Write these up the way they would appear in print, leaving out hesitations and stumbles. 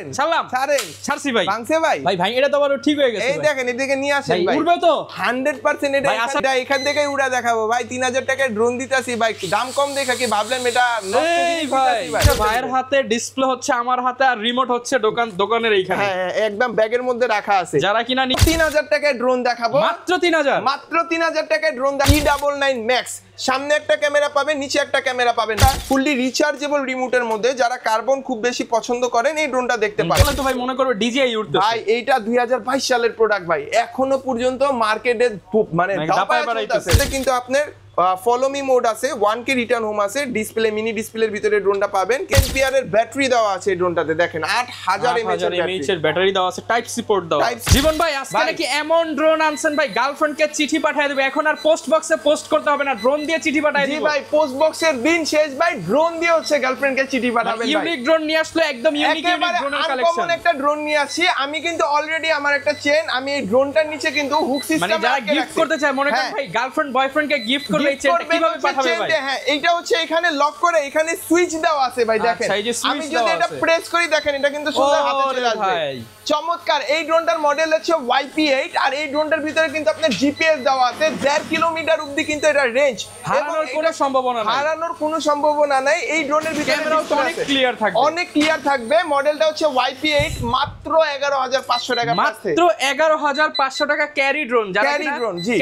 ছাড়েন ছাড়লাম ছাড়েন ছাড়ছি ভাই ভাঙছে ভাই ভাই এটা তো আবার ঠিক হয়ে গেছে এই দেখেন এদিকে নিয়ে আসেন ভাই উড়বে তো 100% এটা এখান থেকে উড়া দেখাবো ভাই 3000 টাকায় ড্রোন দিতাছি ভাই দাম কম দেখা কি ভাবলেন এটা নষ্ট জিনিস দিতাছি ভাই ভাইয়ের হাতে ডিসপ্লে হচ্ছে আমার হাতে আর রিমোট হচ্ছে দোকানের এইখানে হ্যাঁ একদম ব্যাগের মধ্যে রাখা আছে যারা কিনা 3000 টাকায় ড্রোন দেখাবো মাত্র 3000 মাত্র 3000 টাকায় ড্রোন E99 Max সামনে একটা ক্যামেরা পাবেন নিচে একটা ক্যামেরা পাবেন ফুললি রিচার্জেবল রিমোটের মধ্যে যারা কার্বন খুব বেশি পছন্দ করেন এই ড্রোনটা দেখতে পারেন তো ভাই মনে করবে ডিজিআই উঠতেছে ভাই এইটা 2022 সালের প্রোডাক্ট ভাই এখনো পর্যন্ত মার্কেটে মানে দাপায় চলতেছে কিন্তু আপনার ফলো মি মোড আছে 1K রিটার্ন হোম আছে ডিসপ্লে মিনি ডিসপ্লের ভিতরে ড্রোনটা পাবেন এমপিআর এর ব্যাটারি দেওয়া আছে এই ড্রোনটাতে দেখেন 8000 mAh এর ব্যাটারি দেওয়া আছে টাইপ সি পোর্ট দেওয়া জীবন ভাই আজকে নাকি এমন ড্রোন আনছেন ভাই গার্লফ্রেন্ডকে চিঠি পাঠিয়ে দেবে এখন আর পোস্ট বক্সে পোস্ট করতে হবে না ড্রোন দিয়ে চিঠি পাঠিয়ে দিবেন জি ভাই পোস্ট বক্সের দিন শেষ ভাই ড্রোন দিয়ে হচ্ছে গার্লফ্রেন্ডকে চিঠি পাঠাবেন ভাই ইউনিক ড্রোন নিয়ে আসলে একদম ইউনিক ড্রোনের কালেকশন একটা ড্রোন নিয়ে আসি আমি কিন্তু অলরেডি আমার একটা চেন আমি এই ড্রোনটার নিচে কিন্তু হুক সিস্টেম মানে যারা গিফট করতে চায় মনে করেন ভাই গার্লফ্রেন্ড বয়ফ্রেন্ডকে গিফট করলে এই চেনটা কিভাবে পাঠাবে ভাই হ্যাঁ এইটা হচ্ছে এখানে লক করে এখানে সুইচ দেওয়া আছে ভাই দেখেন আমি যদি এটা প্রেস করি দেখেন এটা কিন্তু সোজা হাতে চলে আসবে চমৎকার এই ড্রোনটার মডেল হচ্ছে YP8 আর এই ড্রোনটার ভিতরে কিন্তু আপনার জিপিএস দেওয়া আছে 1.5 কিলোমিটার অবধি কিন্তু এটা রেঞ্জ হারানোর কোনো সম্ভাবনা নাই এই ড্রোনের ভিতরে ক্যামেরাও অনেক ক্লিয়ার থাকবে মডেলটা হচ্ছে YP8 মাত্র 11500 টাকা মাত্র 11500 টাকা ক্যারি ড্রোন যারা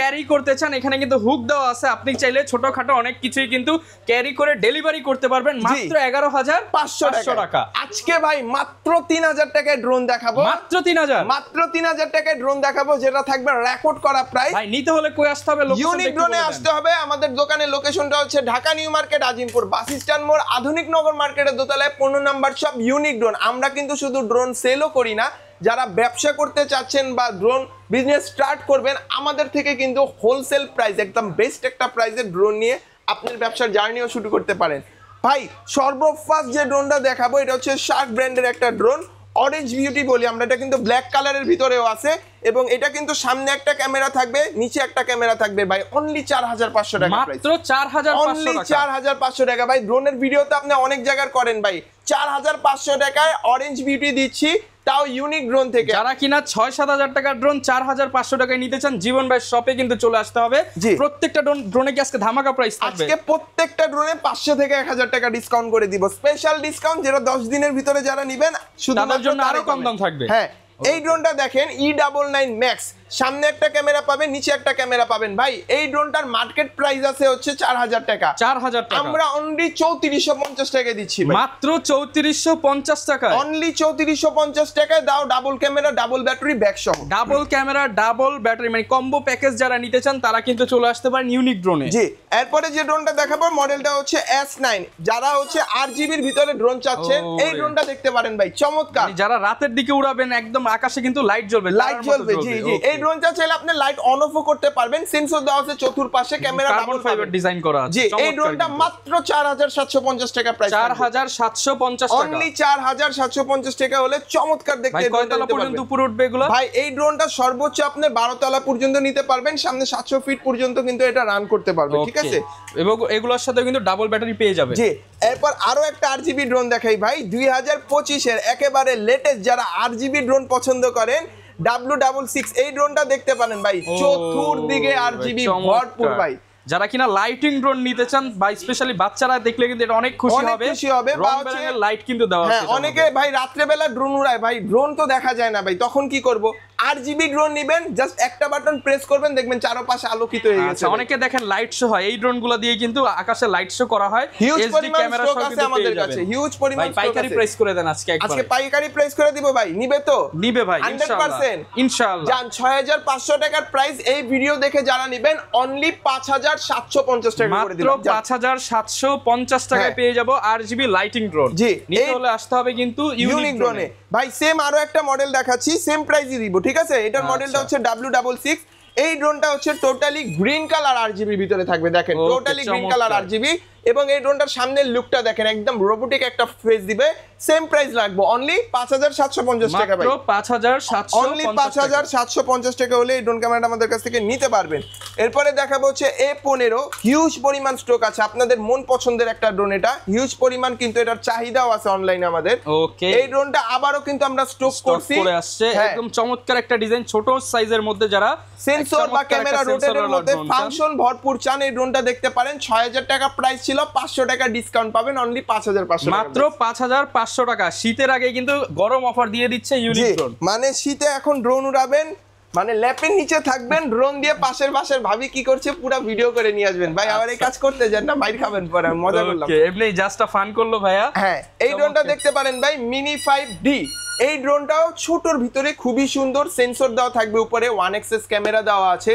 ক্যারি করতে চান এখানে কিন্তু হুক দেওয়া আছে আপনি চাইলে ছোটখাটো অনেক কিছুই কিন্তু ক্যারি করে ডেলিভারি করতে পারবেন মাত্র 11500 টাকা আজকে ভাই মাত্র 3000 টাকায় ড্রোন দেখাবো মাত্র 3000 টাকায় ড্রোন দেখাবো যেটা থাকবে রেকর্ড করা প্রাইস ভাই নিতে হলে কই আসতে হবে ইউনিক ড্রোনে আসতে হবে আমাদের দোকানের লোকেশনটা হচ্ছে Dhaka new market Azimpur bus stand মোড় আধুনিক নগর মার্কেটের দোতলায় 15 নাম্বার শপ ইউনিক ড্রোন আমরা কিন্তু শুধু ড্রোন সেলও করি না যারা ব্যবসা করতে চাচ্ছেন বা ড্রোন বিজনেস স্টার্ট করবেন আমাদের থেকে কিন্তু হোলসেল প্রাইস একদম বেস্ট একটা প্রাইসে ড্রোন নিয়ে আপনার ব্যবসার জার্নিও শুরু করতে পারেন ভাই সর্বফার্স্ট যে ড্রোনটা দেখাবো এটা হচ্ছে শার্ক ব্র্যান্ডের একটা ড্রোন অরেঞ্জ বিউটি বলি আমরা এটা কিন্তু ব্ল্যাক কালারের ভিতরেও আছে এবং এটা কিন্তু সামনে একটা ক্যামেরা থাকবে নিচে একটা ক্যামেরা থাকবে ভাই অনলি 4500 টাকা প্রাইস মাত্র 4500 টাকা ভাই ড্রোনের ভিডিও তো আপনি অনেক জায়গায় করেন ভাই 4500 টাকায় অরেঞ্জ বিউটি দিচ্ছি তাও ইউনিক ড্রোন থেকে যারা কিনা 6-7 টাকার ড্রোন 4500 টাকায় নিতে চান জীবন ভাই শপে কিন্তু চলে আসতে হবে প্রত্যেকটা ড্রোনে কি আজকে ধামাকা প্রাইস থাকবে আজকে প্রত্যেকটা ড্রোনে 500 থেকে 1000 টাকা ডিসকাউন্ট করে দিব স্পেশাল ডিসকাউন্ট যেটা 10 দিনের ভিতরে যারা নেবেন তাদের জন্য আরো কম দাম থাকবে হ্যাঁ এই ড্রোনটা দেখেন E99 Max সামনে একটা ক্যামেরা পাবেন নিচে একটা ক্যামেরা পাবেন ভাই এই ড্রোনটার মার্কেট প্রাইস আছে হচ্ছে 4000 টাকা আমরা অনলি 3450 টাকা দিচ্ছি ভাই মাত্র 3450 টাকা অনলি 3450 টাকায় দাও double camera double battery back সহ ডাবল ক্যামেরা ডাবল ব্যাটারি মানে কম্বো প্যাকেজ যারা নিতে চান তারা কিন্তু চলে আসতে পারেন ইউনিক ড্রোনে জি এরপরে যে ড্রোনটা দেখাবো মডেলটা হচ্ছে S9 যারা হচ্ছে 8GB এর ভিতরে ড্রোন চাচ্ছেন এই ড্রোনটা দেখতে পারেন ভাই চমৎকার যারা রাতের দিকে উড়াবেন একদম আকাশে কিন্তু লাইট জ্বলবে জি জি এই ড্রোনটা চাইলে আপনি লাইট অন অফও করতে পারবেন সেন্সর দেওয়া আছে চতুর্পাশে ক্যামেরা কার্বন ফাইবার ডিজাইন করা আছে জি এই ড্রোনটা মাত্র 4750 টাকা প্রাইস 4750 টাকা অনলি 4750 টাকা হলে চমৎকার দেখতে ভাই কয়তলা পর্যন্ত উপরে উঠবে এগুলো ভাই এই ড্রোনটা সর্বোচ্চ আপনি 12 তলা পর্যন্ত নিতে পারবেন সামনে 700 ফিট পর্যন্ত কিন্তু এটা রান করতে পারবে ঠিক আছে এবং এগুলোর সাথে কিন্তু ডাবল ব্যাটারি পেয়ে যাবে জি এরপর আরো একটা 8GB ড্রোন দেখাই ভাই 2025 এর একেবারে লেটেস্ট যারা 8GB ড্রোন পছন্দ করেন W66 এই ড্রোনটা দেখতে পারেন ভাই চতুর্দিকে 8GB ভরপুর ভাই যারা কিনা লাইটিং ড্রোন নিতে চান বা স্পেশালি বাচ্চারা দেখলে কিন্তু এটা অনেক খুশি হবে বা হচ্ছে লাইট কিন্তু দেওয়া আছে অনেকে ভাই রাত্রে বেলা ড্রোন উড়ায় ভাই ড্রোন তো দেখা যায় না ভাই তখন কি করব 8GB ড্রোন নেবেন জাস্ট একটা বাটন প্রেস করবেন দেখবেন চারপাশে আলোকিত হয়ে গেছে অনেকে দেখেন লাইট শো হয় এই ড্রোনগুলো দিয়ে কিন্তু আকাশে লাইট শো করা হয় হিউজ পরিমাণ স্টক আছে আমাদের কাছে হিউজ পরিমাণ ভাই পাইকারি প্রাইস করে দেন আজকে পাইকারি প্রাইস করে দিব ভাই নিবে তো নিবে ভাই 100% ইনশাআল্লাহ জান 6500 টাকার প্রাইস এই ভিডিও দেখে যারা নেবেন অনলি 5750 টাকা করে দিলাম মাত্র 5750 টাকায় পেয়ে যাব 8GB লাইটিং ড্রোন জি নিতে হলে আসতে হবে কিন্তু ইউনিক ড্রোনে ভাই সেম আরো একটা মডেল দেখাচ্ছি সেম প্রাইসই দিব ঠিক আছে এটার মডেলটা হচ্ছে W66 এই ড্রোনটা হচ্ছে টোটালি গ্রিন কালার 8GB ভিতরে থাকবে দেখেন টোটালি গ্রিন কালার 8GB এবং এই ড্রোনটার সামনের লুকটা দেখেন একদম রোবোটিক একটা ফেস দিবে সেম প্রাইস রাখবো অনলি 5750 টাকা ভাই, মাত্র 5750 অনলি 5750 টাকা হলে এই ড্রোন ক্যামেরাটা আমাদের কাছ থেকে নিতে পারবেন। এরপরে দেখাবো হচ্ছে A15, হিউজ পরিমাণ স্টক আছে, আপনাদের মন পছন্দের একটা ড্রোন, এটা হিউজ পরিমাণ কিন্তু এটার চাহিদাও আছে অনলাইনে আমাদের। ওকে, এই ড্রোনটা আবারও কিন্তু আমরা স্টক করছি, করে আসছে একদম চমৎকার একটা ডিজাইন, ছোট সাইজের মধ্যে যারা সেন্সর বা ক্যামেরা রোটেটের মধ্যে ফাংশন ভরপুর চান এই ড্রোনটা দেখতে পারেন। 6000 টাকা প্রাইস ছিল, 500 টাকা ডিসকাউন্ট পাবেন অনলি 5500 টাকা, মাত্র 5500 টাকা। শীতের আগে কিন্তু গরম অফার দিয়ে দিচ্ছে ইউনিক ড্রোন। মানে শীতে এখন ড্রোন উড়াবেন, মানে ল্যাপের নিচে থাকবেন, ড্রোন দিয়ে পাশের ভাবি কি করছে পুরো ভিডিও করে নিয়ে আসবেন ভাই। আবার এই কাজ করতে যান না, বাইরে খাবেন পরে, মজা করলাম, এমনি জাস্ট ফান করলো ভাইয়া। হ্যাঁ, এই ড্রোনটা দেখতে পারেন ভাই, মিনি 5D। এই ড্রোনটাও ছোটর ভিতরে খুবই সুন্দর, সেন্সর দেওয়া থাকবে উপরে, 1xs ক্যামেরা দেওয়া আছে,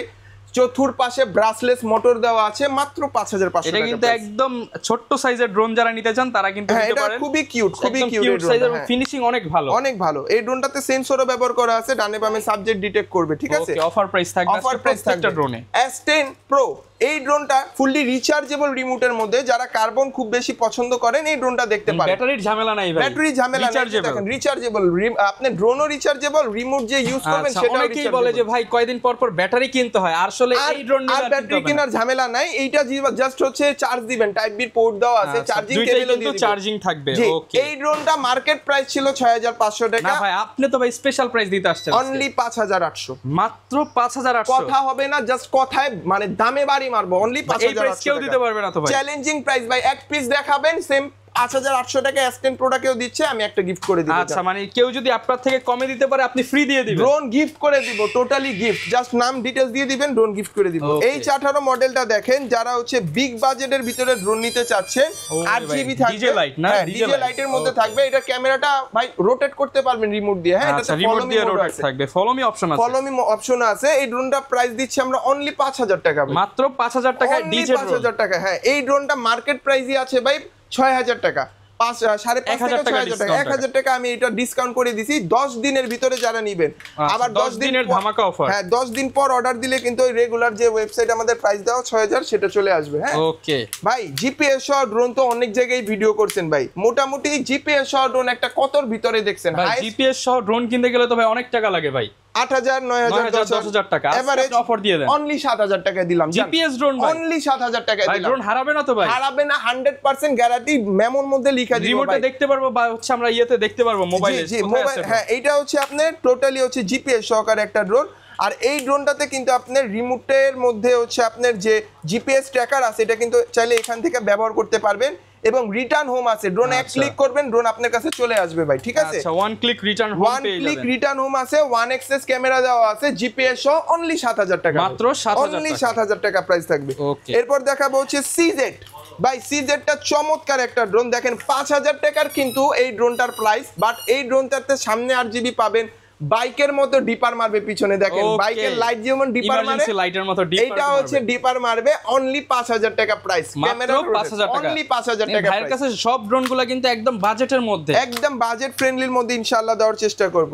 চতুর্পাশে ব্রাসলেস মোটর দেওয়া আছে, মাত্র 5500 এটা টাকা। কিন্তু একদম ছোট্ট সাইজের ড্রোন যারা নিতে চান তারা কিন্তু নিতে পারেন। খুবই কিউট, খুবই কিউট সাইজের, ফিনিশিং অনেক ভালো, অনেক ভালো। এই ড্রোনটাতে সেন্সরও ব্যবহার করা আছে, ডানে বামে সাবজেক্ট ডিটেক্ট করবে, ঠিক আছে। ওকে, অফার প্রাইস থাকবে, অফার প্রাইস থাকবে ড্রোনে S10 Pro। এই ড্রোনটা ফুললি রিচার্জেবল রিমোটের মধ্যে, যারা কার্বন খুব বেশি পছন্দ করেন এই ড্রোনটা দেখতে পারেন। ব্যাটারির ঝামেলা নাই ভাই, ব্যাটারির ঝামেলা নাই, দেখেন রিচার্জেবল, আপনি ড্রোনও রিচার্জেবল, রিমোট যে ইউজ করবেন সেটাও রিচার্জেবল। অনেকেই বলে যে ভাই কয়দিন পর পর ব্যাটারি কিনতে হয়, আসলে এই ড্রোন নিলে আর ব্যাটারি কেনার ঝামেলা নাই, এইটা জাস্ট হচ্ছে চার্জ দিবেন, টাইপ বি পোর্ট দেওয়া আছে, চার্জিং কেবলও দিয়ে দিবেন, চার্জিং থাকবে। ওকে, এই ড্রোনটা মার্কেট প্রাইস ছিল 6500 টাকা। না ভাই, আপনি তো ভাই স্পেশাল প্রাইস দিতে আসছেন, অনলি 5800, মাত্র 5800। কথা হবে না, জাস্ট কথায় মানে দামে বাড়ি মারবো, অনলি 5800 কেউ দিতে পারবে না তো ভাই, চ্যালেঞ্জিং প্রাইস ভাই। এক পিস দেখাবেন, সেম 5800 টাকা S10 Pro কেউ দিচ্ছে, আমি একটা গিফট করে দিব। আচ্ছা, মানে কেউ যদি আপনার থেকে কমে দিতে পারে আপনি ফ্রি দিয়ে দিবেন, ড্রোন গিফট করে দিব, টোটালি গিফট, জাস্ট নাম ডিটেইলস দিয়ে দিবেন, ড্রোন গিফট করে দিব। এই 18 মডেলটা দেখেন, যারা হচ্ছে বিগ বাজেটের ভিতরে ড্রোন নিতে চাচ্ছেন, 8GB থাকবে, ডিজে লাইট না, ডিজে লাইটের মধ্যে থাকবে। এটা ক্যামেরাটা ভাই রোটেট করতে পারবেন রিমোট দিয়ে, হ্যাঁ, এটাতে রিমোট দিয়ে রোটেট থাকবে, ফলো মি অপশন আছে, ফলো মি অপশন আছে। এই ড্রোনটা প্রাইস দিচ্ছি আমরা অনলি 5000 টাকা, মাত্র 5000 টাকা ডিজে ড্রোন, 5000 টাকা। হ্যাঁ, এই ড্রোনটা মার্কেট প্রাইসই আছে ভাই 6000 টাকা, 5,500 টাকা, 1000 টাকা আমি এটা ডিসকাউন্ট করে দিছি 10 দিনের ভিতরে যারা নেবেন। আবার 10 দিনের ধামাকা অফার, হ্যাঁ 10 দিন পর অর্ডার দিলে কিন্তু ওই রেগুলার যে ওয়েবসাইট আমাদের প্রাইস দেওয়া 6000 সেটা চলে আসবে। হ্যাঁ, ওকে ভাই। জিপিএস সহ ড্রোন তো অনেক জায়গায় ভিডিও করছেন ভাই, মোটামুটি জিপিএস সহ ড্রোন একটা কতর ভিতরে দেখছেন? জিপিএস সহ ড্রোন কিনতে গেলে তো ভাই অনেক টাকা লাগে ভাই, 8000 9000 10000 টাকা এভারেজ অফার দিয়ে দেন, অনলি 7000 টাকা দিলাম জিপিএস ড্রোন অনলি 7000 টাকা দিলাম। ভাই ড্রোন হারাবে না তো ভাই? হারাবে না, 100% গ্যারান্টি, মেমোর মধ্যে লেখা দিব, রিমোটে দেখতে পারবো বা হচ্ছে আমরা ইয়েতে দেখতে পারবো মোবাইলে। জি মোবাইল, হ্যাঁ এইটা হচ্ছে আপনার টোটালি হচ্ছে জিপিএস সহকারে একটা ড্রোন। আর এই ড্রোনটাতে কিন্তু আপনার রিমোটের মধ্যে হচ্ছে আপনার যে জিপিএস ট্র্যাকার আছে এটা কিন্তু চাইলে এখান থেকে ব্যবহার করতে পারবেন, এবং রিটার্ন হোম আছে, ড্রোন এক ক্লিক করবেন ড্রোন আপনার কাছে চলে আসবে ভাই, ঠিক আছে। আচ্ছা, ওয়ান ক্লিক রিটার্ন হোম পেয়ে যাবেন, ওয়ান ক্লিক রিটার্ন হোম আছে, 1xs ক্যামেরা দেওয়া আছে, জিপিএস সহ অনলি 7000 টাকা, মাত্র 7000 অনলি 7000 টাকা প্রাইস থাকবে। এরপর দেখাবো হচ্ছে সিজেড ভাই। সিজেডটা চমৎকার একটা ড্রোন, দেখেন 5000 টাকার কিন্তু এই ড্রোনটার প্রাইস, বাট এই ড্রোনটাতে সামনে 8GB পাবেন, বাইকের মতো ডিপার মারবে পিছনে, দেখেন বাইকের লাইট যেমন ডিপার মারে লাইটের মতো ডিপার, এইটা হচ্ছে ডিপার মারবে, অনলি 5000 টাকা প্রাইস, ক্যামেরা 5000 টাকা, অনলি 5000 টাকা। ভাইয়ের কাছে সব ড্রোনগুলো কিন্তু একদম বাজেটের মধ্যে, একদম বাজেট ফ্রেন্ডলির মধ্যে ইনশাআল্লাহ দেওয়ার চেষ্টা করব।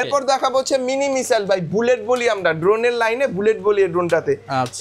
এরপর দেখাবো হচ্ছে মিনি মিসাইল ভাই, বুলেট বলি আমরা ড্রোনের লাইনে, বুলেট বলি এই ড্রোনটাতে।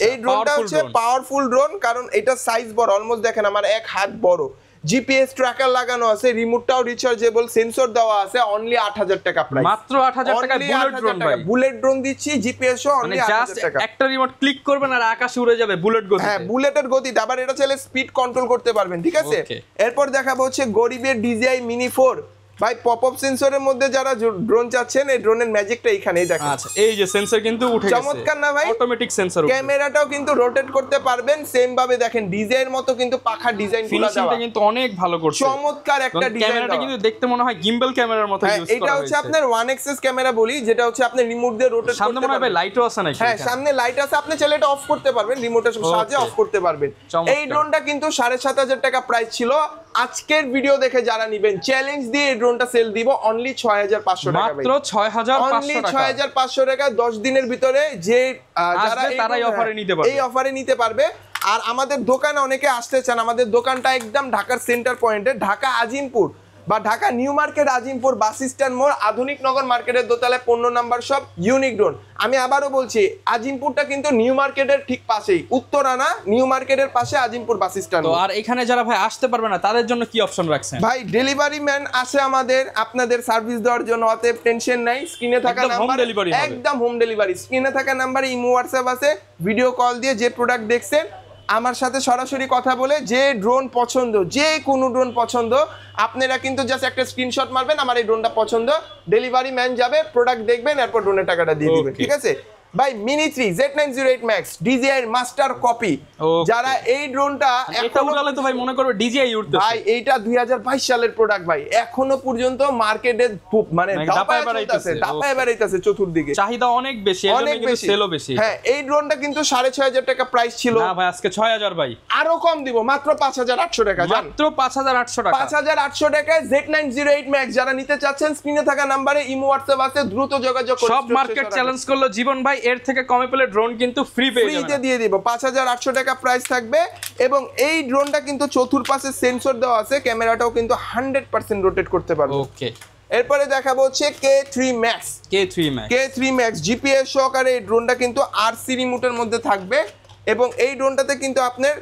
এই ড্রোনটা হচ্ছে পাওয়ারফুল ড্রোন, কারণ এটা সাইজ বড়, অলমোস্ট দেখেন আমার এক হাত বড়, জিপিএস ট্র্যাকার লাগানো আছে, রিমোটটাও রিচার্জেবল, সেন্সর দেওয়া আছে, অনলি 8000 টাকা প্রাইস, মাত্র 8000 টাকা বুলেট ড্রোন ভাই। বুলেট ড্রোন দিচ্ছি জিপিএস সহ অনলি 8000 টাকা। একটা রিমোট ক্লিক করবেন আর আকাশে উড়ে যাবে বুলেট গতিতে। হ্যাঁ, বুলেটের গতিতে, আবার এটা চাইলে স্পিড কন্ট্রোল করতে পারবেন, ঠিক আছে। এরপর দেখাবো হচ্ছে গরিবের DJI মিনি 4 ভাই, পপ আপ সেন্সরের মধ্যে যারা ড্রোন চাচ্ছেন, এই ড্রোনের ম্যাজিকটা এখানেই দেখেন। আচ্ছা, এই যে সেন্সর কিন্তু উঠে গেছে, চমৎকার না ভাই? অটোমেটিক সেন্সর, ক্যামেরাটাও কিন্তু রোটেট করতে পারবেন সেম ভাবে, দেখেন ডিজাইন মতো কিন্তু পাখা ডিজাইন গুলো দেওয়া, ফিনিশিংটা কিন্তু অনেক ভালো করছে, চমৎকার একটা ডিজাইন। ক্যামেরাটা কিন্তু দেখতে মনে হয় গিম্বল ক্যামেরার মতো ইউজ করা হয়েছে। এটা হচ্ছে আপনার 1xs ক্যামেরা বলি, যেটা হচ্ছে আপনি রিমোট দিয়ে রোটেট করতে পারবেন। সামনে মনে হয় লাইটও আছে নাকি? হ্যাঁ, সামনে লাইট আছে, আপনি চাইলে এটা অফ করতে পারবেন, রিমোটের সাহায্যে অফ করতে পারবেন। এই ড্রোনটা কিন্তু 7500 টাকা প্রাইস ছিল। আজকের ভিডিও দেখে যারা নেবেন, চ্যালেঞ্জ দিয়ে এই ড্রোনটা সেল দিব অনলি 6500 টাকা, মাত্র 6500 টাকা, 6500 টাকা 10 দিনের ভিতরে। যে যারা তারাই অফারে নিতে পারবে, এই অফারে নিতে পারবে। আর আমাদের দোকানে অনেকে আসতে চান, আমাদের দোকানটা একদম ঢাকার সেন্টার পয়েন্টে, ঢাকা আজিমপুর বা Dhaka new market Azimpur bus stand মোড় আধুনিক নগর মার্কেটের দোতলায় 15 নাম্বার শপ ইউনিক ড্রোন। আমি আবারও বলছি, আজিমপুরটা কিন্তু নিউ মার্কেটের ঠিক পাশেই, উত্তরানা নিউ মার্কেটের পাশে আজিমপুর বাস স্ট্যান্ড। তো আর এখানে যারা ভাই আসতে পারবে না তাদের জন্য কি অপশন রাখছেন? ভাই ডেলিভারি ম্যান আছে আমাদের আপনাদের সার্ভিস দেওয়ার জন্য, অতএব টেনশন নাই। স্ক্রিনে থাকা নাম্বার একদম হোম ডেলিভারি, স্ক্রিনে থাকা নাম্বারে ইমো হোয়াটসঅ্যাপ আছে, ভিডিও কল দিয়ে যে প্রোডাক্ট দেখছেন আমার সাথে সরাসরি কথা বলে যে ড্রোন পছন্দ, যে কোনো ড্রোন পছন্দ, আপনারা কিন্তু জাস্ট একটা স্ক্রিনশট মারবেন আমার এই ড্রোনটা পছন্দ, ডেলিভারি ম্যান যাবে, প্রোডাক্ট দেখবেন, এরপর ড্রোনের টাকাটা দিয়ে দিবেন। ঠিক আছে ভাই? Mini 3 Z908 Max DJI master copy, যারা এই ড্রোনটা এটা উড়ালে তো ভাই মনে করবে DJI উড়তেছে। ভাই এইটা 2022 সালের প্রোডাক্ট ভাই, এখনো পর্যন্ত মার্কেটে মানে দাপায় বেড়াইতেছে চতুর্দিকে, চাহিদা অনেক বেশি, এজন্য কিন্তু সেলও বেশি। হ্যাঁ, এই ড্রোনটা কিন্তু 6500 টাকা প্রাইস ছিল। না ভাই আজকে 6000 ভাই, আরো কম দিব, মাত্র 5800 টাকা। মাত্র 5800 টাকা। 5800 টাকায় Z908 Max যারা নিতে চাচ্ছেন স্ক্রিনে থাকা নম্বরে ইমো হোয়াটসঅ্যাপ আছে, দ্রুত যোগাযোগ করুন। সব মার্কেট চ্যালেঞ্জ করলো জীবন ভাই, এর থেকে কমে পেলে ড্রোন কিন্তু ফ্রি পেয়ে যাবেন, ফ্রিতে দিয়ে দিব। 5800 টাকা প্রাইস থাকবে এবং এই ড্রোনটা কিন্তু চতুর্পাশে সেন্সর দেওয়া আছে, ক্যামেরাটাও কিন্তু 100% রোটেট করতে পারবে। ওকে, এরপরে দেখাবো হচ্ছে K3 Max। K3 Max GPS সহকারে এই ড্রোনটা কিন্তু RC রিমোটের মধ্যে থাকবে এবং এই ড্রোনটাতে কিন্তু আপনার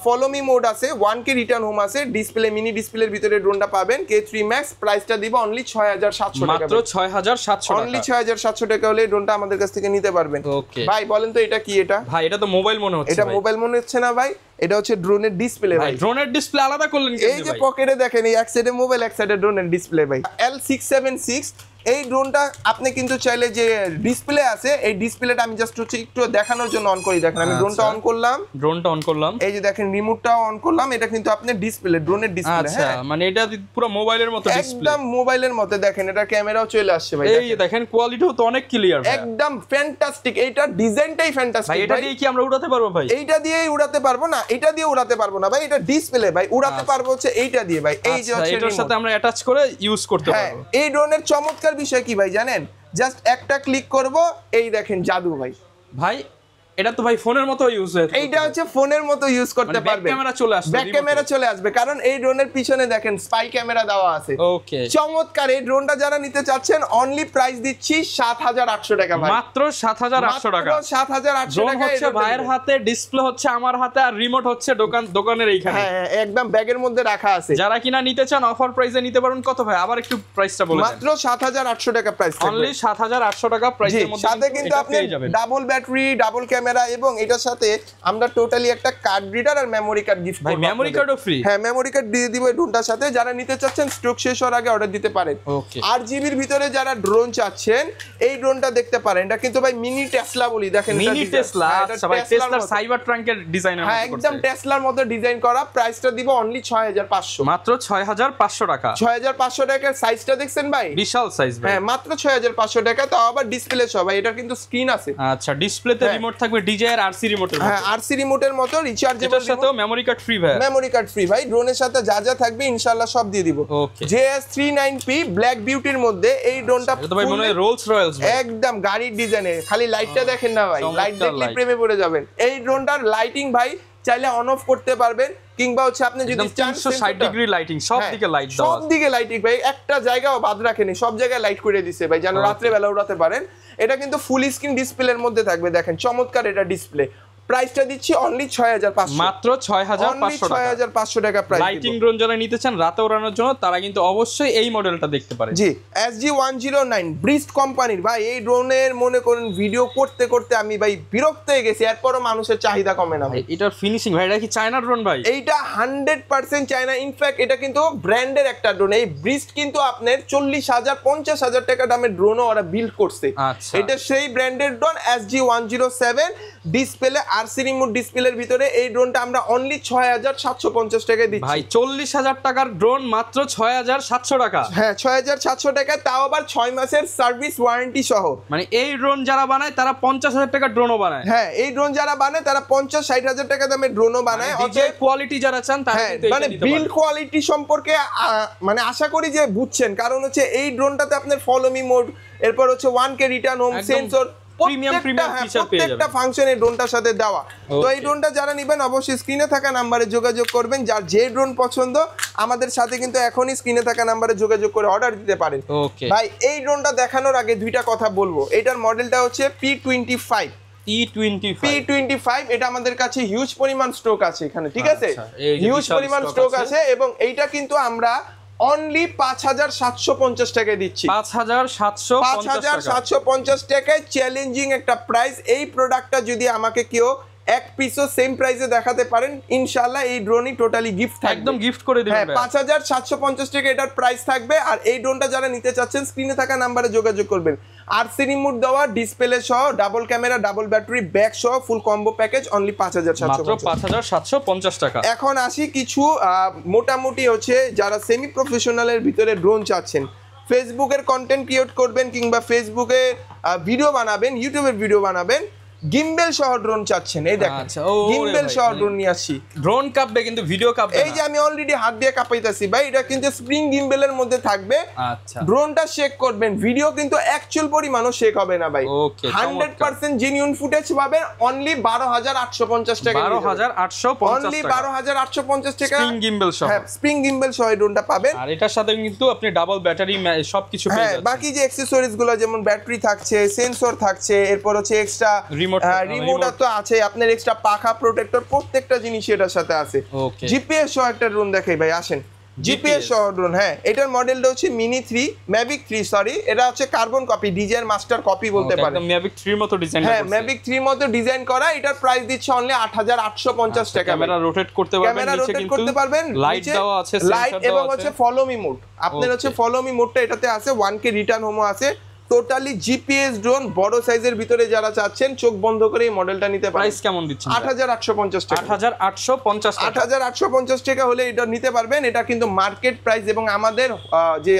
ফলো মি মোড আছে, 1K রিটার্ন হোম আছে, ডিসপ্লে মিনি ডিসপ্লের ভিতরে ড্রোনটা পাবেন। K3 Max প্রাইসটা দিব অনলি 6700 টাকা, মাত্র 6700 টাকা। অনলি 6700 টাকা হলে এই ড্রোনটা আমাদের কাছ থেকে নিতে পারবেন। ওকে ভাই বলেন তো এটা কি? এটা ভাই এটা তো মোবাইল মনে হচ্ছে। এটা মোবাইল মনে হচ্ছে না ভাই, এটা হচ্ছে ড্রোনের ডিসপ্লে ভাই। ড্রোনের ডিসপ্লে আলাদা করলেন কেন ভাই? এই যে পকেটে দেখেন, এই এক সাইডে মোবাইল এক সাইডে ড্রোনের ডিসপ্লে ভাই। L676 এই ড্রোনটা আপনি কিন্তু চাইলে যে ডিসপ্লে আছে, এই ডিসপ্লেটা আমি জাস্ট হচ্ছে একটু দেখানোর জন্য অন করি। দেখেন আমি ড্রোনটা অন করলাম, এই যে দেখেন রিমোটটাও অন করলাম, এটা কিন্তু আপনার ডিসপ্লে, ড্রোনের ডিসপ্লে। হ্যাঁ মানে এটা পুরো মোবাইলের মতো ডিসপ্লে, একদম মোবাইলের মতো। দেখেন এটা ক্যামেরাও চলে আসছে ভাই, এই দেখেন কোয়ালিটিও তো অনেক ক্লিয়ার, একদম ফ্যান্টাস্টিক। এইটা ডিজাইনটাই ফ্যান্টাস্টিক ভাই। এটা দিয়ে কি আমরা উড়াতে পারবো ভাই? এইটা দিয়েই উড়াতে পারবো না, এটা দিয়ে উড়াতে পারবো না ভাই, এটা ডিসপ্লে ভাই। উড়াতে পারবো হচ্ছে এইটা দিয়ে ভাই, এই যে হচ্ছে এটার সাথে আমরা অ্যাটাচ করে ইউজ করতে পারবো। এই ড্রোনের চমৎকার বিষয় কি ভাই জানেন? জাস্ট একটা ক্লিক করব, এই দেখেন জাদু ভাই। ভাই এটা তো ভাই ফোনের মতো ইউজ হয়, এইটা হচ্ছে ফোনের মতো ইউজ করতে পারবে, ব্যাক ক্যামেরা চলে আসবে, ব্যাক ক্যামেরা চলে আসবে, কারণ এই ড্রোনের পিছনে দেখেন স্পাই ক্যামেরা দেওয়া আছে। ওকে, চমৎকার। এই ড্রোনটা যারা নিতে চাচ্ছেন অনলি প্রাইস দিচ্ছি 7800 টাকা ভাই, মাত্র 7800 টাকা। 7800 টাকা হচ্ছে ভাইয়ের হাতে, ডিসপ্লে হচ্ছে আমার হাতে, আর রিমোট হচ্ছে দোকানের এইখানে। হ্যাঁ একদম ব্যাগের মধ্যে রাখা আছে। যারা কিনা নিতে চান অফার প্রাইসে নিতে পারবেন। কত ভাই আবার একটু প্রাইসটা বলে দেন। মাত্র 7800 টাকা প্রাইস, অনলি 7800 টাকা প্রাইসের মধ্যে। সাথে কিন্তু আপনি ডাবল ব্যাটারি, ডাবল ক্যামেরা এবং এটার সাথে আমরা টোটালি একটা কার্ড রিডার আর মেমোরি কার্ড গিফট করব। মেমোরি কার্ডও ফ্রি? হ্যাঁ মেমোরি কার্ড দিয়ে দিব এই ড্রোনটার সাথে। যারা নিতে চাচ্ছেন স্টক শেষ হওয়ার আগে অর্ডার দিতে পারেন। ওকে, 8GB এর ভিতরে যারা ড্রোন চাচ্ছেন এই ড্রোনটা দেখতে পারেন। এটা কিন্তু ভাই মিনি টেসলা বলি, দেখেন মিনি টেসলা। আচ্ছা ভাই, টেসলার সাইবার ট্রাঙ্কের ডিজাইনের মতো। হ্যাঁ একদম টেসলার মতো ডিজাইন করা। প্রাইসটা দিব অনলি 6500, মাত্র 6500 টাকা। 6500 টাকার সাইজটা দেখছেন ভাই, বিশাল সাইজ ভাই। হ্যাঁ মাত্র 6500 টাকা, তাও আবার ডিসপ্লে সহ ভাই। এটার কিন্তু স্ক্রিন আছে। আচ্ছা, ডিসপ্লেতে রিমোট থাকবে DJI এর RC রিমোটের মতো। হ্যাঁ RC রিমোটের মতো রিচার্জেবল। এটার সাথেও মেমোরি কার্ড ফ্রি ভাই, মেমোরি কার্ড ফ্রি ভাই। ড্রোনের সাথে যা যা থাকবে ইনশাআল্লাহ সব দিয়ে দিব। ওকে, JS39P ব্ল্যাক বিউটির মধ্যে এই ড্রোনটা এটা তো ভাই মনে হয় রোলস রয়েলস ভাই, একদম গাড়ির ডিজাইনে। খালি লাইটটা দেখেন না ভাই, লাইট দেখলে প্রেমে পড়ে যাবেন। এই ড্রোনটার লাইটিং ভাই চাইলে অন অফ করতে পারবেন, কিংবা হচ্ছে আপনি যদি 360 ডিগ্রি লাইটিং, সব দিকে লাইট দাও, সব দিকে লাইটিং ভাই। একটা জায়গাও বাদ রাখেনি, সব জায়গায় লাইট করে দিছে ভাই, যেন রাত্রে বেলা উড়াতে পারেন। এটা কিন্তু ফুল স্ক্রিন ডিসপ্লের মধ্যে থাকবে, দেখেন চমৎকার এটা ডিসপ্লে। প্রাইসটা দিচ্ছি অনলি 6500, মাত্র 6500 টাকা। 6500 টাকা প্রাইস। লাইটিং ড্রোন যারা নিতে চান রাতে ওড়ানোর জন্য, তারা কিন্তু অবশ্যই এই মডেলটা দেখতে পারেন। জি, SG109 ব্রিস্ট কোম্পানির ভাই। এই ড্রোনের মনে করেন ভিডিও করতে করতে আমি ভাই বিরক্ত হয়ে গেছি, এরপরও মানুষের চাহিদা কমে না ভাই। এটার ফিনিশিং ভাই, এটা কি চায়না ড্রোন ভাই? এইটা 100% চায়না। ইনফ্যাক্ট এটা কিন্তু ব্র্যান্ডের একটা ড্রোন। এই ব্রিস্ট কিন্তু আপনার 40,000 50,000 টাকা দামের ড্রোনও ওরা বিল্ড করছে। আচ্ছা, এটা সেই ব্র্যান্ডের drone SG107 display RC remote ডিসপ্লের ভিতরে। এই ড্রোনটা আমরা অনলি 6750 টাকায় দিচ্ছি ভাই। 40,000 টাকার ড্রোন মাত্র 6700 টাকা। হ্যাঁ 6700 টাকা, তাও আবার 6 মাসের সার্ভিস ওয়ারেন্টি সহ। মানে এই ড্রোন যারা বানায় তারা 50,000 টাকার ড্রোনও বানায়। হ্যাঁ এই ড্রোন যারা বানায় তারা 50-60,000 টাকা দামের ড্রোনও বানায়। অতএব কোয়ালিটি যারা চান তারা কিন্তু মানে বিল্ড কোয়ালিটি সম্পর্কে মানে আশা করি যে বুঝছেন, কারণ হচ্ছে এই ড্রোনটাতে আপনার ফলো মি মোড, এরপর হচ্ছে 1K return home sensor, premium feature পেয়ে যাবেন প্রত্যেকটা ফাংশনে ড্রোনটার সাথে দেওয়া। তো এই ড্রোনটা যারা নেবেন অবশ্যই স্ক্রিনে থাকা নম্বরে যোগাযোগ করবেন, যার যে ড্রোন পছন্দ আমাদের সাথে কিন্তু এখনই স্ক্রিনে থাকা নম্বরে যোগাযোগ করে অর্ডার দিতে পারেন। ভাই এই ড্রোনটা দেখানোর আগে দুইটা কথা বলবো। এটার মডেলটা হচ্ছে P25, এটা আমাদের কাছে হিউজ পরিমাণ স্টক আছে এখানে, ঠিক আছে, হিউজ পরিমাণ স্টক আছে এবং এইটা কিন্তু আমরা অনলি 5750 টাকায় দিচ্ছি। 5750 টাকায় চ্যালেঞ্জিং একটা প্রাইস। এই প্রোডাক্টটা যদি আমাকে কেউ এক পিসও সেম প্রাইসে দেখাতে পারেন ইনশাআল্লাহ এই ড্রোনই টোটালি গিফট থাকবে, একদম গিফট করে দিবেন। 5750 টাকা এটার প্রাইস থাকবে। আর এই ড্রোনটা যারা নিতে চাচ্ছেন স্ক্রিনে থাকা নম্বরে যোগাযোগ করবেন। আরসি রিমোট দেওয়া, ডিসপ্লে সহ, double camera, double battery, bag সহ ফুল কম্বো প্যাকেজ অনলি 5750 টাকা। এখন আসি কিছু মোটামুটি হচ্ছে যারা সেমি প্রফেশনালের ভিতরে ড্রোন চাচ্ছেন, ফেসবুকের কন্টেন্ট ক্রিয়েট করবেন কিংবা ফেসবুকে ভিডিও বানাবেন, ইউটিউবের ভিডিও বানাবেন, গিম্বেল সহ ড্রোন চাচ্ছেন, এই দেখেন গিম্বেল সহ ড্রোন নিয়ে আসি। ড্রোন কাঁপবে কিন্তু ভিডিও কাঁপবে না। এই যে আমি অলরেডি হাত দিয়ে কাঁপাইতাছি ভাই, এটা কিন্তু স্প্রিং গিম্বেলের মধ্যে থাকবে। আচ্ছা, ড্রোনটা শেক করবেন, ভিডিও কিন্তু অ্যাকচুয়াল পরিমাণও শেক হবে না ভাই। 100% জেনুইন ফুটেজ পাবেন অনলি 12850 টাকা। 12850 অনলি 12850 টাকা স্প্রিং গিম্বেল সহ। হ্যাঁ, স্প্রিং গিম্বেল সহ ড্রোনটা পাবেন। আর এটার সাথে কিন্তু আপনি ডাবল ব্যাটারি সবকিছু পেয়ে যাচ্ছেন। বাকি যে অ্যাকসেসরিজ গুলো যেমন ব্যাটারি থাকছে, সেন্সর থাকছে, এরপর হচ্ছে এক্সট্রা রিমোট তো আছে, আপনার এক্সট্রা পাখা প্রোটেক্টর, প্রত্যেকটা জিনিস এটার সাথে আছে। জিপিএস সহ একটা ড্রোন দেখাই ভাই, আসেন। জিপিএস সহ ড্রোন, হ্যাঁ, এটার মডেলটা হচ্ছে মিনি 3 ম্যাভিক 3 সরি, এটা হচ্ছে carbon copy, design master copy বলতে পারেন। একদম ম্যাভিক 3 মতো ডিজাইন করা। হ্যাঁ, ম্যাভিক 3 মতো ডিজাইন করা। এটার প্রাইস দিচ্ছে অনলি 8850 টাকা। ক্যামেরা রোটেট করতে পারবেন, ক্যামেরা রোটেট করতে পারবেন, লাইট দেওয়া আছে, লাইট এবং হচ্ছে ফলো মি মোড। আপনার হচ্ছে ফলো মি মোডটা এটাতে আছে, 1K রিটার্ন হোমো আছে। টোটালি জিপিএস ড্রোন বড় সাইজের ভিতরে যারা চাচ্ছেন চোখ বন্ধ করে এই মডেলটা নিতে পারেন। প্রাইস কেমন দিচ্ছেন? 8850 টাকা। 8850 টাকা হলে এটা নিতে পারবেন। এটা কিন্তু মার্কেট প্রাইস এবং আমাদের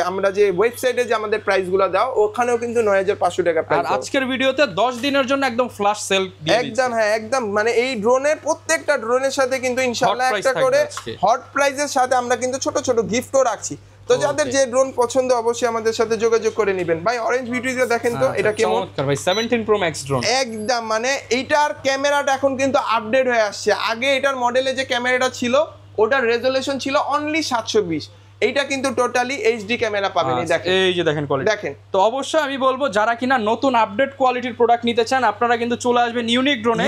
আমরা যে ওয়েবসাইটে যে আমাদের প্রাইসগুলো দাও ওখানেও কিন্তু 9500 টাকা প্রাইস। আর আজকের ভিডিওতে 10 দিনের জন্য একদম ফ্ল্যাশ সেল দিয়ে দিচ্ছি। একদম, হ্যাঁ, একদম, মানে এই ড্রোনের প্রত্যেকটা ড্রোনের সাথে কিন্তু ইনশাআল্লাহ একটা করে হট প্রাইজের সাথে আমরা কিন্তু ছোট ছোট গিফটও রাখছি। তো যাদের যে ড্রোন পছন্দ অবশ্যই আমাদের সাথে যোগাযোগ করে নেবেন। ভাই অরেঞ্জ ভিডিওটা দেখেন তো, এটা কেমন চমৎকার ভাই, 17 প্রো ম্যাক্স ড্রোন একদম, মানে এইটার ক্যামেরাটা এখন কিন্তু আপডেট হয়ে আসছে। আগে এটার মডেলে যে ক্যামেরাটা ছিল ওটার রেজোলিউশন ছিল অনলি 720, এইটা কিন্তু টোটালি এইচডি ক্যামেরা পাবেন। এই দেখেন, এই যে দেখেন কোয়ালিটি দেখেন। তো অবশ্যই আমি বলবো যারা কিনা নতুন আপডেট কোয়ালিটির প্রোডাক্ট নিতে চান আপনারা কিন্তু চলে আসবেন ইউনিক ড্রোনে।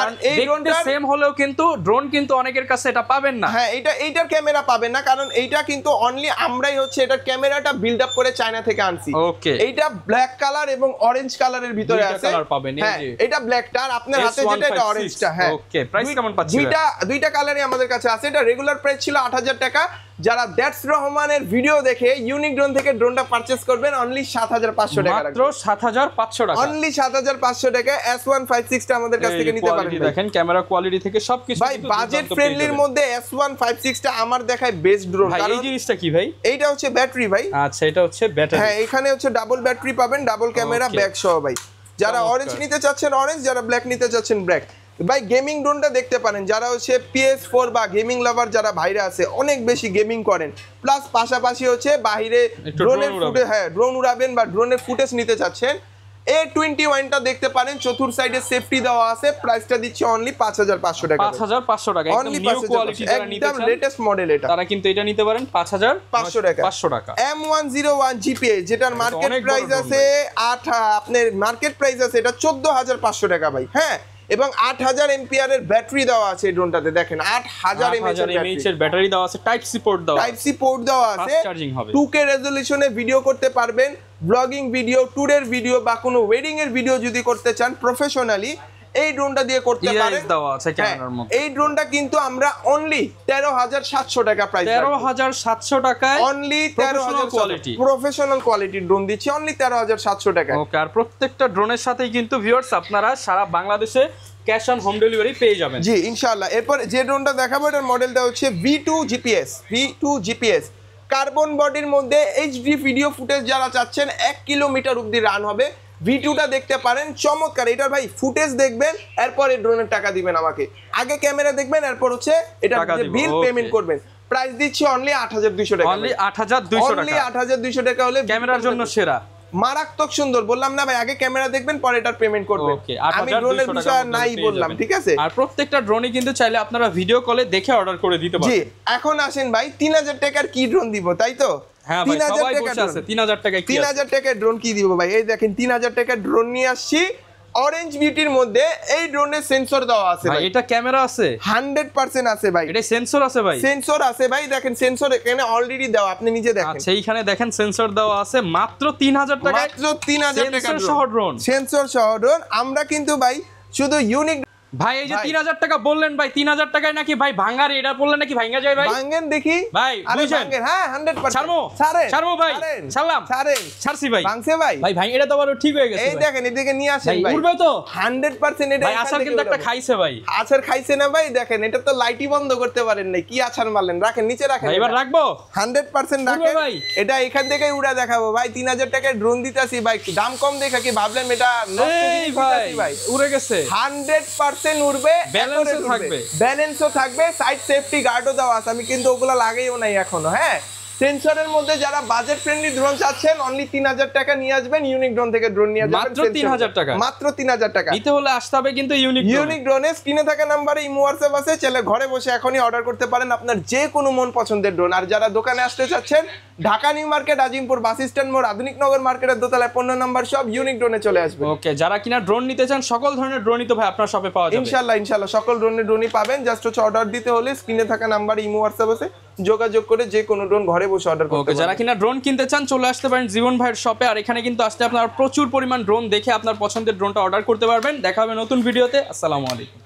আর এই ড্রোনটা সেম হলেও কিন্তু ড্রোন কিন্তু অনেকের কাছে এটা পাবেন না। হ্যাঁ, এইটার ক্যামেরা পাবেন না, কারণ এইটা কিন্তু অনলি আমরাই হচ্ছে এটার ক্যামেরাটা বিল্ড আপ করে চায়না থেকে আনছি। ওকে, এইটা ব্ল্যাক কালার এবং অরেঞ্জ কালারের ভিতরে আছে। কালার পাবেন, এই যে এটা ব্ল্যাকটা আর আপনার হাতে যেটা এটা অরেঞ্জটা। হ্যাঁ, ওকে, প্রাইস কেমন পাচ্ছেন? দুইটা কালারই আমাদের কাছে আছে। এটা রেগুলার প্রাইস ছিল 8000 টাকা। যারা দ্যাটস রহমানের ভিডিও দেখে ইউনিক ড্রোন থেকে ড্রোনটা পারচেজ করবেন অনলি 7500 টাকা, মাত্র 7500 টাকা, অনলি 7500 টাকা। S156 টা আমাদের কাছ থেকে নিতে পারেন। দেখেন ক্যামেরা কোয়ালিটি থেকে সবকিছু ভাই বাজেট ফ্রেন্ডলির মধ্যে S156 টা আমার দেখায় বেস্ট ড্রোন। ভাই এই জিনিসটা কি ভাই? এইটা হচ্ছে ব্যাটারি ভাই। আচ্ছা, এটা হচ্ছে ব্যাটারি। হ্যাঁ, এখানে হচ্ছে ডাবল ব্যাটারি পাবেন, ডাবল ক্যামেরা, ব্যাক সহ ভাই। যারা অরেঞ্জ নিতে চাচ্ছেন অরেঞ্জ, যারা ব্ল্যাক নিতে চাচ্ছেন ব্ল্যাক। ভাই গেমিং ড্রোনটা দেখতে পারেন, যারা হচ্ছে PS4 বা গেমিং লাভার যারা বাইরে আছে, অনেক বেশি গেমিং করেন, প্লাস পাশাপাশি হচ্ছে বাইরে ড্রোনের ফুটেজ, হ্যাঁ ড্রোন উড়াবেন বা ড্রোনের ফুটেজ নিতে চাচ্ছেন, A21টা দেখতে পারেন। চতুর সাইডে সেফটি দেওয়া আছে। প্রাইসটা দিচ্ছি অনলি 5500 টাকা। 5500 টাকা, একদম নিউ কোয়ালিটি যারা নিতে চান, একদম লেটেস্ট মডেল এটা, তারা কিন্তু এটা নিতে পারেন 5500 টাকা। 500 টাকা M101 GPA, যেটার মার্কেট প্রাইস আছে আপনার মার্কেট প্রাইস আছে এটা 14500 টাকা ভাই। হ্যাঁ, এবং 8000 এমপিআর এর ব্যাটারি দেওয়া আছে এই ড্রোনটাতে। দেখেন 8000 এমএএইচ এর ব্যাটারি দেওয়া আছে, টাইপ সি পোর্ট দেওয়া আছে, চার্জিং হবে, 2K রেজোলিউশনে ভিডিও করতে পারবেন, ব্লগিং ভিডিও, ট্যুরের ভিডিও বা কোনো ওয়েডিং এর ভিডিও যদি করতে চান প্রফেশনালি এই ড্রোনটা দিয়ে করতে পারেন। দেওয়া আছে ক্যামেরার মধ্যে। এই ড্রোনটা কিন্তু আমরা অনলি 13700 টাকা প্রাইস, 13700 টাকায় অনলি 13000 কোয়ালিটি প্রফেশনাল কোয়ালিটির ড্রোন দিচ্ছি অনলি 13700 টাকা। ওকে, আর প্রত্যেকটা ড্রোনের সাথেই কিন্তু ভিউয়ার্স আপনারা সারা বাংলাদেশে ক্যাশ অন হোম ডেলিভারি পেয়ে যাবেন। জি ইনশাআল্লাহ। এরপর যে ড্রোনটা দেখাবো এটার মডেলটা হচ্ছে V2 GPS কার্বন বডির মধ্যে এইচডি ভিডিও ফুটেজ যারা চাচ্ছেন 1 কিলোমিটার অবধি রান হবে। V2টা দেখতে পারেন, চমৎকার। এটার ভাই ফুটেজ দেখবেন, এরপর এই ড্রোনের টাকা দিবেন আমাকে। আগে ক্যামেরা দেখবেন, এরপর হচ্ছে এটা বিল পেমেন্ট করবেন। প্রাইস দিচ্ছি অনলি 8200 টাকা, অনলি 8200 টাকা। অনলি 8200 টাকা হলে ক্যামেরার জন্য সেরা। মারাত্মক সুন্দর, বললাম না ভাই আগে ক্যামেরা দেখবেন পরে এটার পেমেন্ট করবেন। আমি ড্রোনের বিষয় নাই বললাম, ঠিক আছে। আর প্রত্যেকটা ড্রোনই কিন্তু চাইলে আপনারা ভিডিও কলে দেখে অর্ডার করে দিতে পারেন। জি, এখন আসেন ভাই 3000 টাকার কি ড্রোন দিব, তাই তো? হ্যাঁ ভাই, সবাই বসে আছে 3000 টাকায় কি 3000 টাকার ড্রোন কি দিব ভাই? এই দেখেন 3000 টাকার ড্রোন নিয়ে আসছি অরেঞ্জ বিউটির মধ্যে। এই ড্রোনের সেন্সর দেওয়া আছে ভাই, এটা ক্যামেরা আছে 100% আছে ভাই, এটা সেন্সর আছে ভাই, সেন্সর আছে ভাই। দেখেন সেন্সর এখানে অলরেডি দেওয়া, আপনি নিজে দেখেন। আচ্ছা এইখানে দেখেন সেন্সর দেওয়া আছে মাত্র 3000 টাকায়, মাত্র 3000 টাকা সেন্সর সহ ড্রোন, সেন্সর সহ ড্রোন। আমরা কিন্তু ভাই শুধু ইউনিক ভাই এই যে 3000 টাকা বললেন ভাই, 3000 টাকায় নাকি ভাই ভাঙার এটা বললেন নাকি ভাঙা যায় ভাই? ভাঙেন দেখি ভাই, আরে বুঝেন ভাঙেন, হ্যাঁ 100% ছাড়মু ছাড়মু ভাই, ছাড়লাম ছাড়ছি ভাই। ভাঙছে ভাই, ভাই ভাই এটা তো আবার ঠিক হয়ে গেছে। এই দেখেন এদিকে নিয়ে আসেন ভাই, উড়বে তো 100% এটা। ভাই আছার কিন্তু একটা খাইছে ভাই, আছার খাইছে না ভাই? দেখেন এটা তো লাইটই বন্ধ করতে পারেন নাই, কি আছার মারলেন। রাখেন নিচে রাখেন, ভাই এবার রাখবো 100% রাখেন ভাই। এটা এখান থেকেই উড়া দেখাবো ভাই। 3000 টাকায় ড্রোন দিতেছি ভাই, দাম কম দেখা কি ভাবলেন এটা নষ্ট জিনিস দিতেছি ভাই? উড়ে গেছে 100% উড়বে, ব্যালেন্সও থাকবে, ব্যালেন্সও থাকবে, সাইড সেফটি গার্ডও দেওয়া আছে। আমি কিন্তু ওগুলো লাগাইও নাই এখনো। হ্যাঁ, সেন্সরের মধ্যে যারা বাজেট ফ্রেন্ডলি ড্রোন চাচ্ছেন অনলি 3000 টাকা নিয়ে আসবেন। ইউনিক ড্রোন থেকে ড্রোন নিয়ে যাবেন মাত্র 3000 টাকা, মাত্র 3000 টাকা। নিতে হলে আসতে হবে কিন্তু ইউনিক ড্রোনে স্ক্রিনে থাকা নম্বরে ইমো হোয়াটসঅ্যাপ আছে, চলে ঘরে বসে এখনই অর্ডার করতে পারেন আপনার যে কোনো মন পছন্দের ড্রোন। আর যারা দোকানে আসতে চাচ্ছেন Dhaka new market, Azimpur bus stand মোড়, আধুনিক নগর মার্কেটের দোতলায় 15 নম্বর সব ইউনিক ড্রোনে চলে আসবে। ওকে, যারা কিনা ড্রোন নিতে চান সকল ধরনের ড্রোনই তো ভাই আপনার শপে পাওয়া যাবে ইনশাআল্লাহ। ইনশাআল্লাহ সকল ধরনের ড্রোনই পাবেন। জাস্ট হচ্ছে অর্ডার দিতে হলে স্ক্রিনে থাকা নাম্বারে ইমো হোয়াটসঅ্যাপ আছে, যোগাযোগ করে যে কোনো ড্রোন ঘরে বসে অর্ডার করতে পারবেন। যারা কিনা ড্রোন কিনতে চান চলে আসতে পারেন জীবন ভাইয়ের শপে। আর এখানে কিন্তু আসলে আপনারা প্রচুর পরিমাণ ড্রোন দেখে আপনার পছন্দের ড্রোনটা অর্ডার করতে পারবেন। দেখা হবে নতুন ভিডিওতে। আসসালামু আলাইকুম।